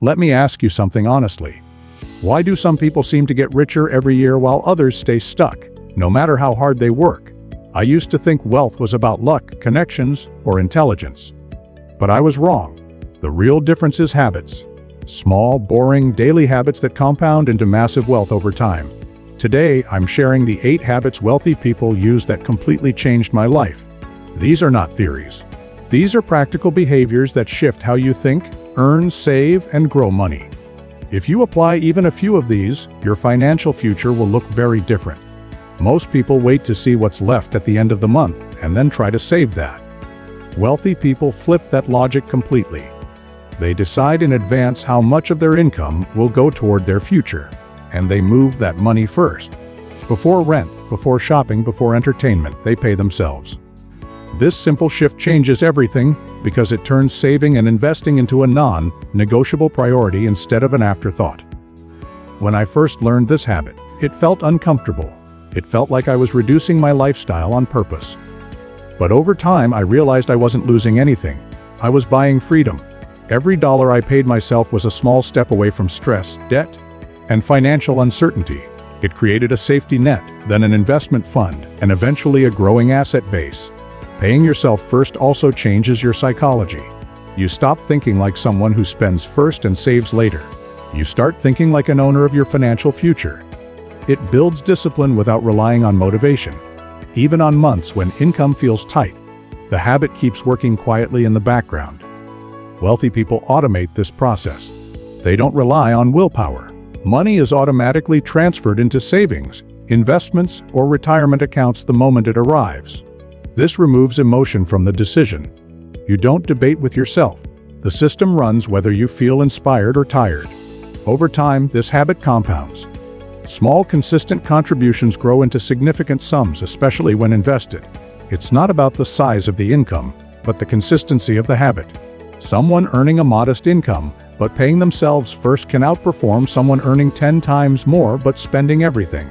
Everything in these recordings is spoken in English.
Let me ask you something honestly. Why do some people seem to get richer every year while others stay stuck, no matter how hard they work? I used to think wealth was about luck, connections, or intelligence. But I was wrong. The real difference is habits. Small, boring, daily habits that compound into massive wealth over time. Today, I'm sharing the 8 habits wealthy people use that completely changed my life. These are not theories. These are practical behaviors that shift how you think, earn, save, and grow money. If you apply even a few of these, your financial future will look very different. Most people wait to see what's left at the end of the month and then try to save that. Wealthy people flip that logic completely. They decide in advance how much of their income will go toward their future, and they move that money first. Before rent, before shopping, before entertainment, they pay themselves. This simple shift changes everything because it turns saving and investing into a non-negotiable priority instead of an afterthought. When I first learned this habit, it felt uncomfortable. It felt like I was reducing my lifestyle on purpose. But over time, I realized I wasn't losing anything. I was buying freedom. Every dollar I paid myself was a small step away from stress, debt, and financial uncertainty. It created a safety net, then an investment fund, and eventually a growing asset base. Paying yourself first also changes your psychology. You stop thinking like someone who spends first and saves later. You start thinking like an owner of your financial future. It builds discipline without relying on motivation. Even on months when income feels tight, the habit keeps working quietly in the background. Wealthy people automate this process. They don't rely on willpower. Money is automatically transferred into savings, investments, or retirement accounts the moment it arrives. This removes emotion from the decision. You don't debate with yourself. The system runs whether you feel inspired or tired. Over time, this habit compounds. Small, consistent contributions grow into significant sums, especially when invested. It's not about the size of the income, but the consistency of the habit. Someone earning a modest income, but paying themselves first can outperform someone earning 10 times more but spending everything.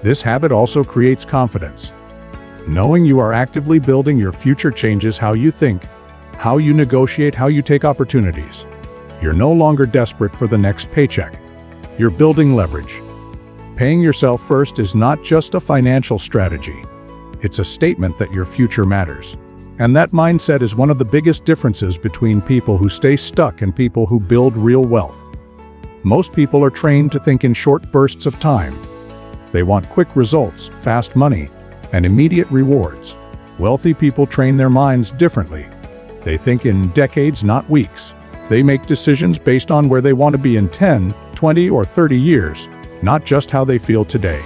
This habit also creates confidence. Knowing you are actively building your future changes how you think, how you negotiate, how you take opportunities. You're no longer desperate for the next paycheck. You're building leverage. Paying yourself first is not just a financial strategy. It's a statement that your future matters. And that mindset is one of the biggest differences between people who stay stuck and people who build real wealth. Most people are trained to think in short bursts of time. They want quick results, fast money, and immediate rewards. Wealthy people train their minds differently. They think in decades, not weeks. They make decisions based on where they want to be in 10, 20, or 30 years, not just how they feel today.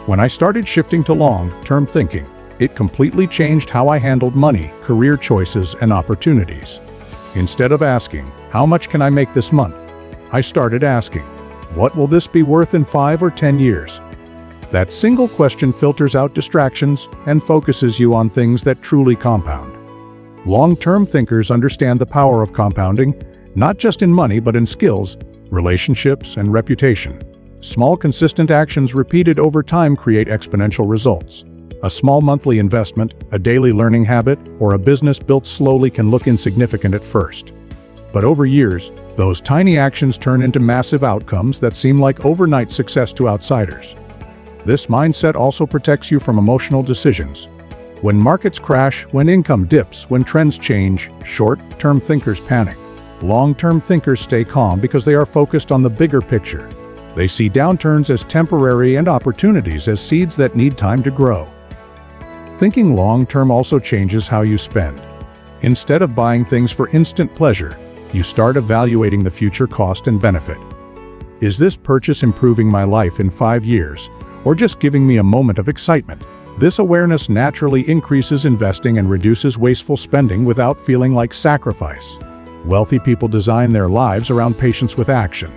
When I started shifting to long-term thinking, it completely changed how I handled money, career choices, and opportunities. Instead of asking, "How much can I make this month?" I started asking, "What will this be worth in 5 or 10 years?" That single question filters out distractions and focuses you on things that truly compound. Long-term thinkers understand the power of compounding, not just in money but in skills, relationships, and reputation. Small, consistent actions repeated over time create exponential results. A small monthly investment, a daily learning habit, or a business built slowly can look insignificant at first. But over years, those tiny actions turn into massive outcomes that seem like overnight success to outsiders. This mindset also protects you from emotional decisions. When markets crash, when income dips, when trends change, short-term thinkers panic. Long-term thinkers stay calm because they are focused on the bigger picture. They see downturns as temporary and opportunities as seeds that need time to grow. Thinking long-term also changes how you spend. Instead of buying things for instant pleasure, you start evaluating the future cost and benefit. Is this purchase improving my life in 5 years, or just giving me a moment of excitement? This awareness naturally increases investing and reduces wasteful spending without feeling like sacrifice. Wealthy people design their lives around patience with action.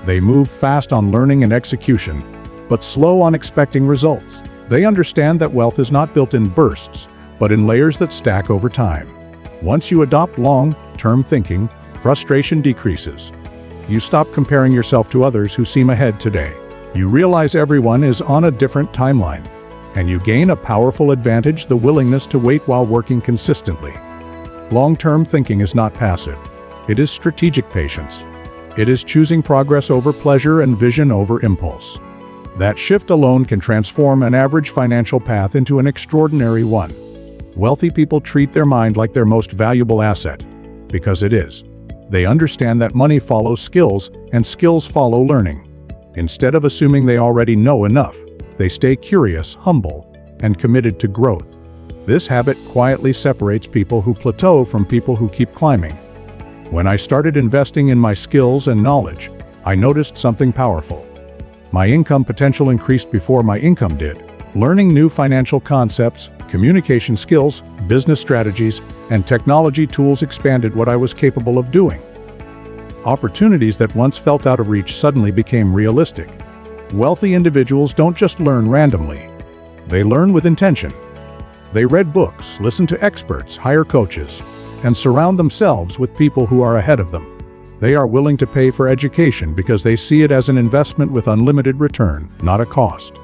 They move fast on learning and execution, but slow on expecting results. They understand that wealth is not built in bursts, but in layers that stack over time. Once you adopt long-term thinking, frustration decreases. You stop comparing yourself to others who seem ahead today. You realize everyone is on a different timeline, and you gain a powerful advantage: the willingness to wait while working consistently. Long-term thinking is not passive. It is strategic patience. It is choosing progress over pleasure and vision over impulse. That shift alone can transform an average financial path into an extraordinary one. Wealthy people treat their mind like their most valuable asset, because it is. They understand that money follows skills, and skills follow learning. Instead of assuming they already know enough, they stay curious, humble, and committed to growth. This habit quietly separates people who plateau from people who keep climbing. When I started investing in my skills and knowledge, I noticed something powerful. My income potential increased before my income did. Learning new financial concepts, communication skills, business strategies, and technology tools expanded what I was capable of doing. Opportunities that once felt out of reach suddenly became realistic. Wealthy individuals don't just learn randomly. They learn with intention. They read books, listen to experts, hire coaches, and surround themselves with people who are ahead of them. They are willing to pay for education because they see it as an investment with unlimited return, not a cost.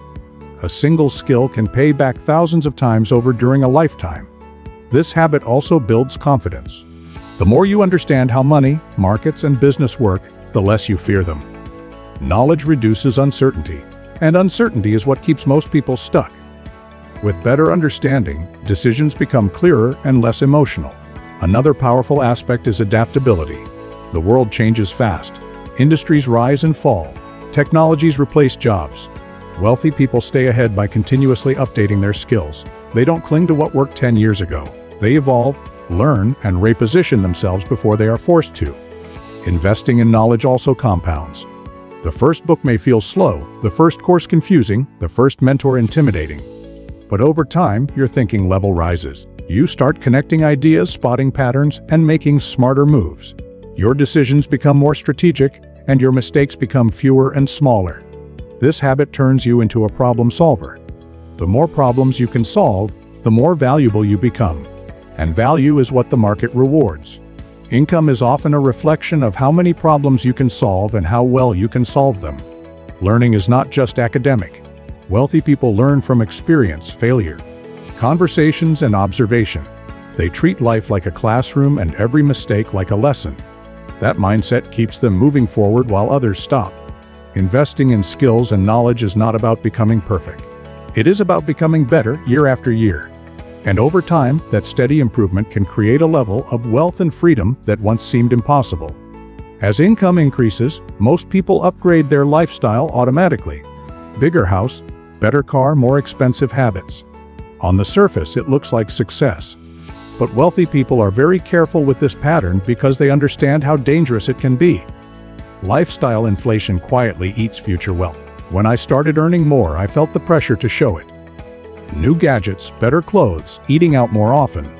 A single skill can pay back thousands of times over during a lifetime. This habit also builds confidence. The more you understand how money, markets, and business work, the less you fear them. Knowledge reduces uncertainty, and uncertainty is what keeps most people stuck. With better understanding, decisions become clearer and less emotional. Another powerful aspect is adaptability. The world changes fast. Industries rise and fall. Technologies replace jobs. Wealthy people stay ahead by continuously updating their skills. They don't cling to what worked 10 years ago. They evolve, learn, and reposition themselves before they are forced to. Investing in knowledge also compounds. The first book may feel slow, the first course confusing, the first mentor intimidating. But over time, your thinking level rises. You start connecting ideas, spotting patterns, and making smarter moves. Your decisions become more strategic, and your mistakes become fewer and smaller. This habit turns you into a problem solver. The more problems you can solve, the more valuable you become. And value is what the market rewards. Income is often a reflection of how many problems you can solve and how well you can solve them. Learning is not just academic. Wealthy people learn from experience, failure, conversations, and observation. They treat life like a classroom and every mistake like a lesson. That mindset keeps them moving forward while others stop. Investing in skills and knowledge is not about becoming perfect. It is about becoming better year after year. And over time, that steady improvement can create a level of wealth and freedom that once seemed impossible. As income increases, most people upgrade their lifestyle automatically. Bigger house, better car, more expensive habits. On the surface, it looks like success. But wealthy people are very careful with this pattern because they understand how dangerous it can be. Lifestyle inflation quietly eats future wealth. When I started earning more, I felt the pressure to show it. New gadgets, better clothes, eating out more often.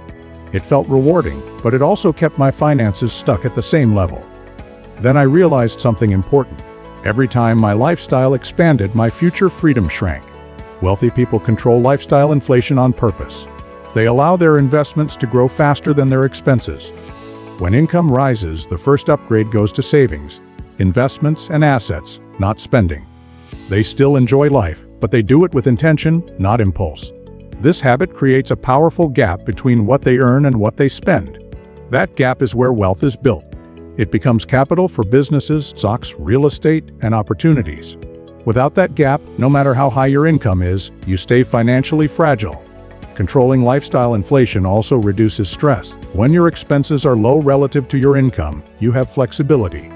It felt rewarding, but it also kept my finances stuck at the same level. Then I realized something important. Every time my lifestyle expanded, my future freedom shrank. Wealthy people control lifestyle inflation on purpose. They allow their investments to grow faster than their expenses. When income rises, the first upgrade goes to savings, investments, and assets, not spending. They still enjoy life, but they do it with intention, not impulse. This habit creates a powerful gap between what they earn and what they spend. That gap is where wealth is built. It becomes capital for businesses, stocks, real estate, and opportunities. Without that gap, no matter how high your income is, you stay financially fragile. Controlling lifestyle inflation also reduces stress. When your expenses are low relative to your income, you have flexibility.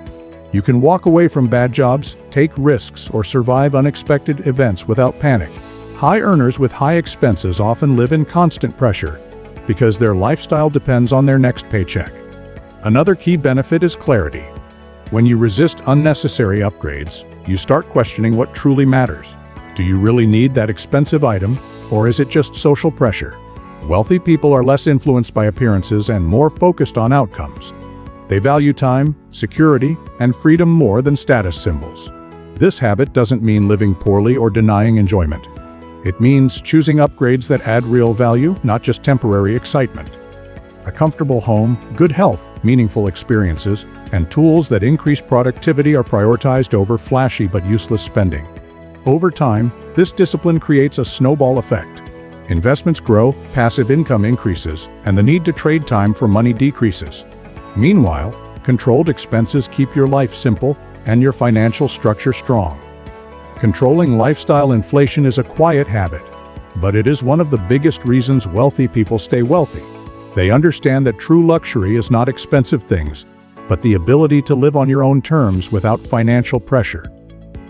You can walk away from bad jobs, take risks, or survive unexpected events without panic. High earners with high expenses often live in constant pressure because their lifestyle depends on their next paycheck. Another key benefit is clarity. When you resist unnecessary upgrades, you start questioning what truly matters. Do you really need that expensive item, or is it just social pressure? Wealthy people are less influenced by appearances and more focused on outcomes. They value time, security, and freedom more than status symbols. This habit doesn't mean living poorly or denying enjoyment. It means choosing upgrades that add real value, not just temporary excitement. A comfortable home, good health, meaningful experiences, and tools that increase productivity are prioritized over flashy but useless spending. Over time, this discipline creates a snowball effect. Investments grow, passive income increases, and the need to trade time for money decreases. Meanwhile, Controlled expenses keep your life simple and your financial structure strong. Controlling lifestyle inflation is a quiet habit, but it is one of the biggest reasons wealthy people stay wealthy. They understand that true luxury is not expensive things, but the ability to live on your own terms without financial pressure.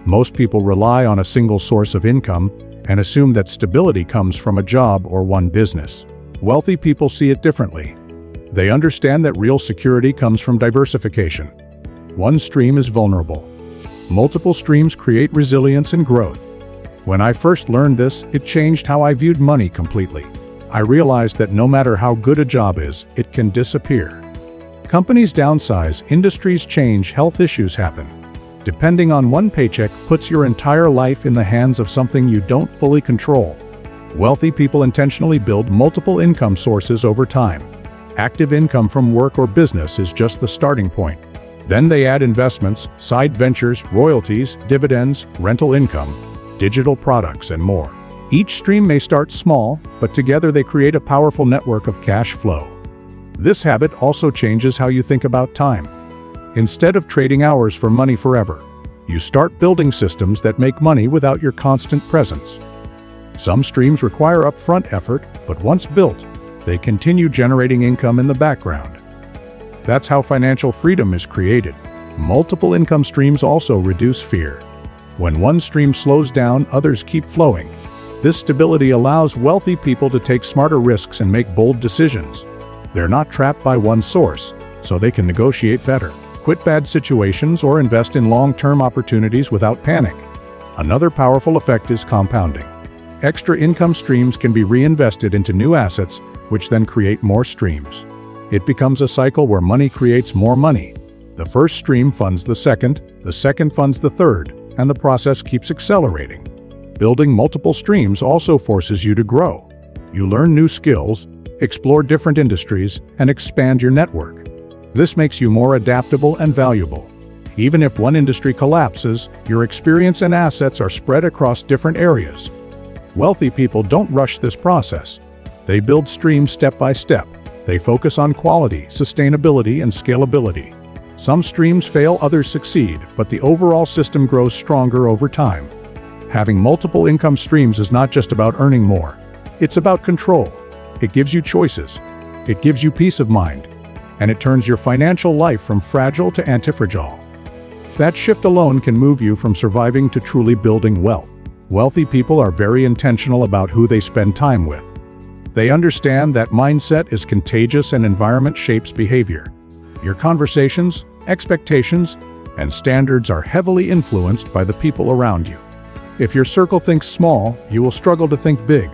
Most people rely on a single source of income and assume that stability comes from a job or one business. Wealthy people see it differently. They understand that real security comes from diversification. One stream is vulnerable. Multiple streams create resilience and growth. When I first learned this, it changed how I viewed money completely. I realized that no matter how good a job is, it can disappear. Companies downsize, industries change, health issues happen. Depending on one paycheck puts your entire life in the hands of something you don't fully control. Wealthy people intentionally build multiple income sources over time. Active income from work or business is just the starting point. Then they add investments, side ventures, royalties, dividends, rental income, digital products, and more. Each stream may start small, but together they create a powerful network of cash flow. This habit also changes how you think about time. Instead of trading hours for money forever, you start building systems that make money without your constant presence. Some streams require upfront effort, but once built, they continue generating income in the background. That's how financial freedom is created. Multiple income streams also reduce fear. When one stream slows down, others keep flowing. This stability allows wealthy people to take smarter risks and make bold decisions. They're not trapped by one source, so they can negotiate better, quit bad situations, or invest in long-term opportunities without panic. Another powerful effect is compounding. Extra income streams can be reinvested into new assets, which then create more streams. It becomes a cycle where money creates more money. The first stream funds the second funds the third, and the process keeps accelerating. Building multiple streams also forces you to grow. You learn new skills, explore different industries, and expand your network. This makes you more adaptable and valuable. Even if one industry collapses, your experience and assets are spread across different areas. Wealthy people don't rush this process. They build streams step by step. They focus on quality, sustainability, and scalability. Some streams fail, others succeed, but the overall system grows stronger over time. Having multiple income streams is not just about earning more. It's about control. It gives you choices. It gives you peace of mind. And it turns your financial life from fragile to anti-fragile. That shift alone can move you from surviving to truly building wealth. Wealthy people are very intentional about who they spend time with. They understand that mindset is contagious and environment shapes behavior. Your conversations, expectations, and standards are heavily influenced by the people around you. If your circle thinks small, you will struggle to think big.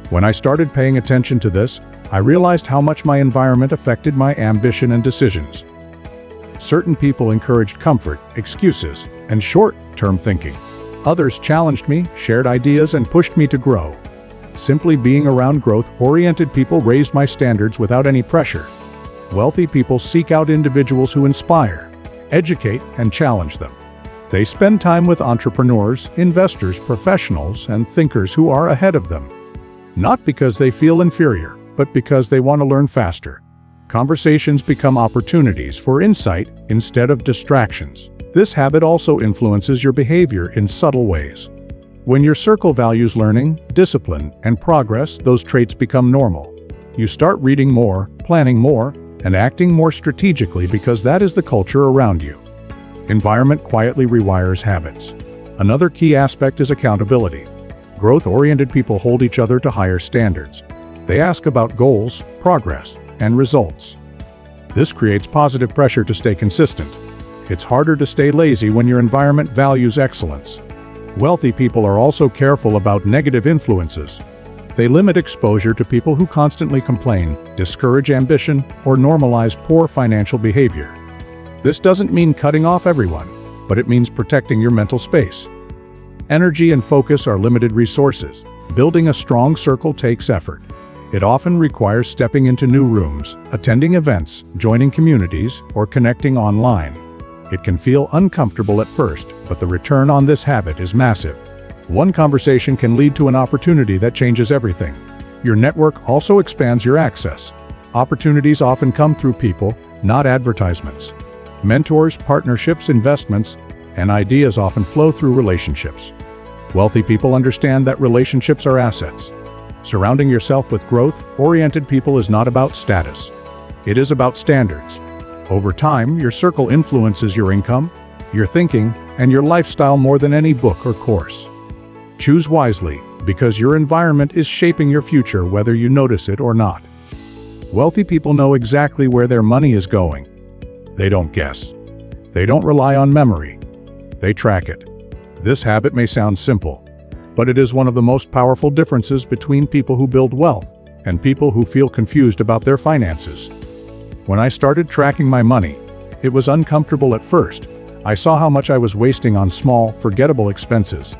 When I started paying attention to this, I realized how much my environment affected my ambition and decisions. Certain people encouraged comfort, excuses, and short-term thinking. Others challenged me, shared ideas, and pushed me to grow. Simply being around growth-oriented people raised my standards without any pressure. Wealthy people seek out individuals who inspire, educate, and challenge them. They spend time with entrepreneurs, investors, professionals, and thinkers who are ahead of them. Not because they feel inferior, but because they want to learn faster. Conversations become opportunities for insight instead of distractions. This habit also influences your behavior in subtle ways. When your circle values learning, discipline, and progress, those traits become normal. You start reading more, planning more, and acting more strategically because that is the culture around you. Environment quietly rewires habits. Another key aspect is accountability. Growth-oriented people hold each other to higher standards. They ask about goals, progress, and results. This creates positive pressure to stay consistent. It's harder to stay lazy when your environment values excellence. Wealthy people are also careful about negative influences. They limit exposure to people who constantly complain, discourage ambition, or normalize poor financial behavior. This doesn't mean cutting off everyone, but it means protecting your mental space. Energy and focus are limited resources. Building a strong circle takes effort. It often requires stepping into new rooms, attending events, joining communities, or connecting online. It can feel uncomfortable at first, but the return on this habit is massive. One conversation can lead to an opportunity that changes everything. Your network also expands your access. Opportunities often come through people, not advertisements. Mentors, partnerships, investments, and ideas often flow through relationships. Wealthy people understand that relationships are assets. Surrounding yourself with growth-oriented people is not about status. It is about standards. Over time, your circle influences your income, your thinking, and your lifestyle more than any book or course. Choose wisely, because your environment is shaping your future whether you notice it or not. Wealthy people know exactly where their money is going. They don't guess. They don't rely on memory. They track it. This habit may sound simple, but it is one of the most powerful differences between people who build wealth and people who feel confused about their finances. When I started tracking my money, it was uncomfortable at first. I saw how much I was wasting on small, forgettable expenses.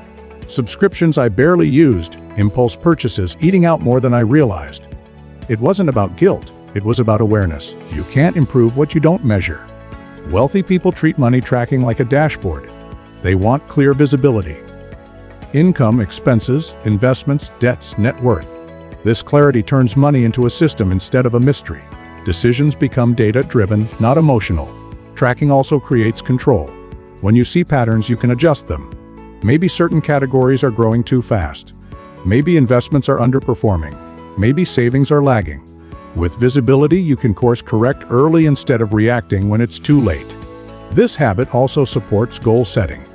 Subscriptions I barely used, impulse purchases, eating out more than I realized. It wasn't about guilt, it was about awareness. You can't improve what you don't measure. Wealthy people treat money tracking like a dashboard. They want clear visibility. Income, expenses, investments, debts, net worth. This clarity turns money into a system instead of a mystery. Decisions become data-driven, not emotional. Tracking also creates control. When you see patterns, you can adjust them. Maybe certain categories are growing too fast. Maybe investments are underperforming. Maybe savings are lagging. With visibility, you can course correct early instead of reacting when it's too late. This habit also supports goal setting.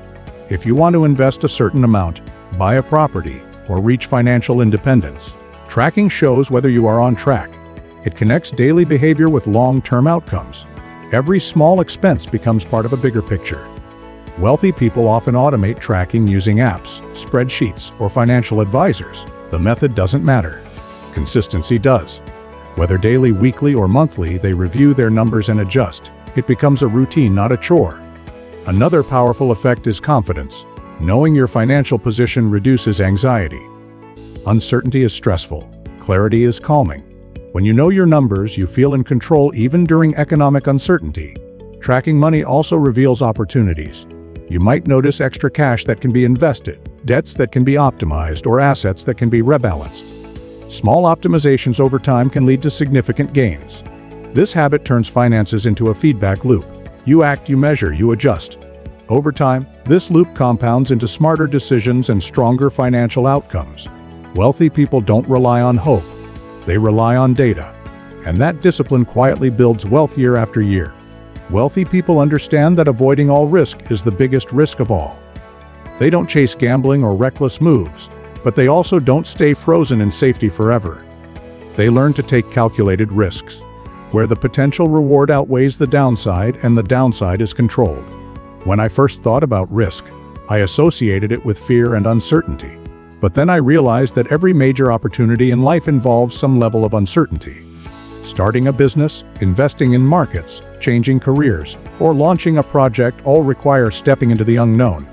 If you want to invest a certain amount, buy a property, or reach financial independence, tracking shows whether you are on track. It connects daily behavior with long-term outcomes. Every small expense becomes part of a bigger picture. Wealthy people often automate tracking using apps, spreadsheets, or financial advisors. The method doesn't matter. Consistency does. Whether daily, weekly, or monthly, they review their numbers and adjust. It becomes a routine, not a chore. Another powerful effect is confidence. Knowing your financial position reduces anxiety. Uncertainty is stressful. Clarity is calming. When you know your numbers, you feel in control even during economic uncertainty. Tracking money also reveals opportunities. You might notice extra cash that can be invested, debts that can be optimized, or assets that can be rebalanced. Small optimizations over time can lead to significant gains. This habit turns finances into a feedback loop. You act, you measure, you adjust. Over time, this loop compounds into smarter decisions and stronger financial outcomes. Wealthy people don't rely on hope. They rely on data. And that discipline quietly builds wealth year after year. Wealthy people understand that avoiding all risk is the biggest risk of all. They don't chase gambling or reckless moves, but they also don't stay frozen in safety forever. They learn to take calculated risks, where the potential reward outweighs the downside and the downside is controlled. When I first thought about risk, I associated it with fear and uncertainty. But then I realized that every major opportunity in life involves some level of uncertainty. Starting a business, investing in markets, changing careers, or launching a project all require stepping into the unknown.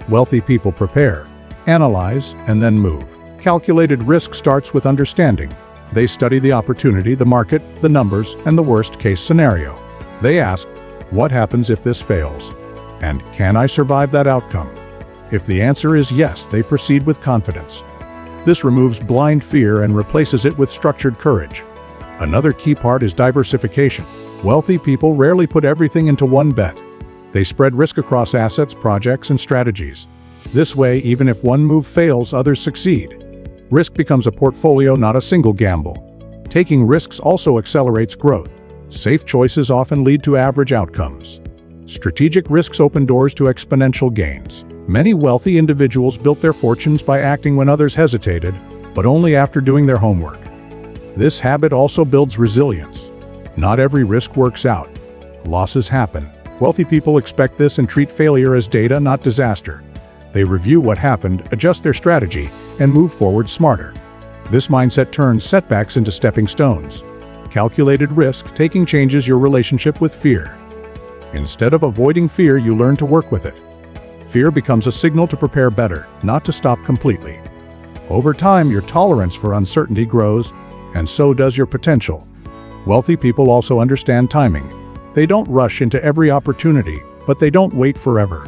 Wealthy people prepare, analyze, and then move. Calculated risk starts with understanding. They study the opportunity, the market, the numbers, and the worst-case scenario. They ask, what happens if this fails? And can I survive that outcome? If the answer is yes, they proceed with confidence. This removes blind fear and replaces it with structured courage. Another key part is diversification. Wealthy people rarely put everything into one bet. They spread risk across assets, projects, and strategies. This way, even if one move fails, others succeed. Risk becomes a portfolio, not a single gamble. Taking risks also accelerates growth. Safe choices often lead to average outcomes. Strategic risks open doors to exponential gains. Many wealthy individuals built their fortunes by acting when others hesitated, but only after doing their homework. This habit also builds resilience. Not every risk works out. Losses happen. Wealthy people expect this and treat failure as data, not disaster. They review what happened, adjust their strategy, and move forward smarter. This mindset turns setbacks into stepping stones. Calculated risk taking changes your relationship with fear. Instead of avoiding fear, you learn to work with it. Fear becomes a signal to prepare better, not to stop completely. Over time, your tolerance for uncertainty grows, and so does your potential. Wealthy people also understand timing. They don't rush into every opportunity, but they don't wait forever.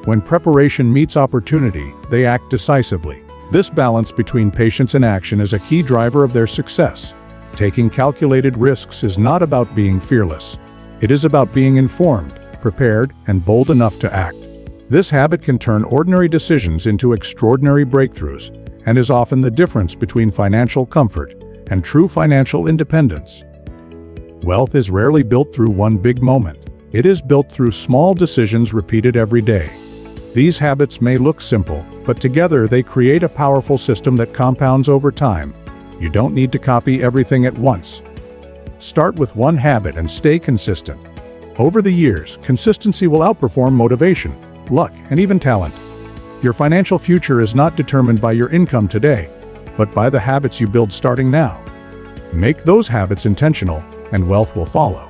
When preparation meets opportunity, they act decisively. This balance between patience and action is a key driver of their success. Taking calculated risks is not about being fearless. It is about being informed, prepared, and bold enough to act. This habit can turn ordinary decisions into extraordinary breakthroughs and is often the difference between financial comfort and true financial independence. Wealth is rarely built through one big moment. It is built through small decisions repeated every day. These habits may look simple, but together they create a powerful system that compounds over time. You don't need to copy everything at once. Start with one habit and stay consistent. Over the years, consistency will outperform motivation, luck, and even talent. Your financial future is not determined by your income today, but by the habits you build starting now. Make those habits intentional, and wealth will follow.